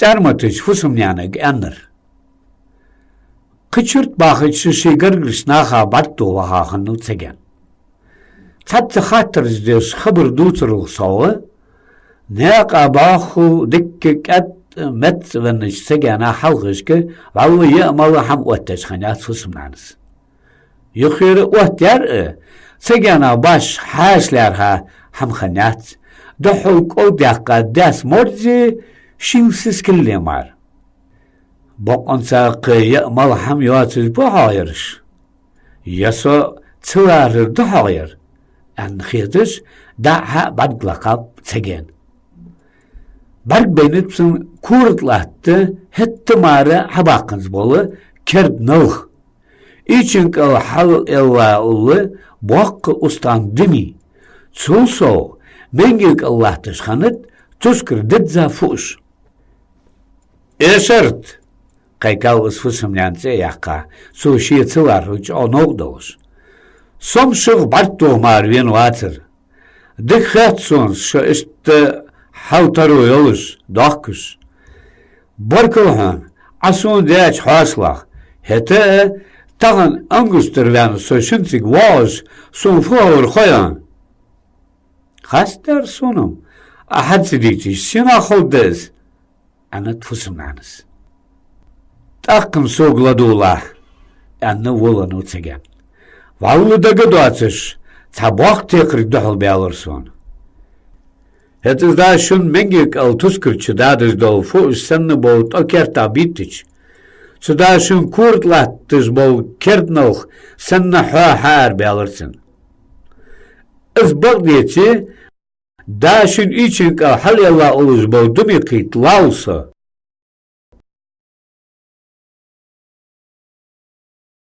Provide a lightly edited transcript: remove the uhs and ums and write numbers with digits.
Çarmatıç fusumyanık anır. Kıçırt bakıcı şigargırış naha battu vaha hannu tsegen. Tatsı hatırız diyoruz xabır duturul soğu. Neaqa baxu dikkik et met veniş segana halgış ki vallahi yamalı ham ohteç xanyat fusumlanız. Yukarı ohtyer segana baş haşlerha ham xanyat. Duhul kodyakka des morzi şivsiz killemar. Boqonsa ki yamalı ham yoğatsız bu hayırış. Yaso çılarır da hayır. En xiyatış daha badglaqab segen. Barg benitsin kurtlattı hettimare habaqınız bolu kerd nılh. İçin kal hal ella ulu boq ustan dimi. Sulso mengik Allah tışkanıt tuskır didza fuş. Eşert qaykav ısfısımlanse yakka su şiitsilar uç onogdoğuz. Somşıg barttuğ marvin vatır. Dikhatsun şu işte haltaru yolus, dokkus. Barkılhan, asun deç haslaq. Hete, tağın angusturven soşuntsik vaz, son fuavur xoyan. Hastar sonum, ahadsidici, sina xoldez. Anıt fısımlanız. Taqım soğladulah, anı volan utsegen. Vallı da gıdatsış, tabaq tekrik duhul bealırson. Het is daar schon mengik al tuskertje daders dol fuus senne bol okerta bitiç. Zo daar schon kurtlattız bol kerdnoch senne har bealırsın. Ez bagdiyeci da schon içink al halyalla oluz bol dumikit lausa.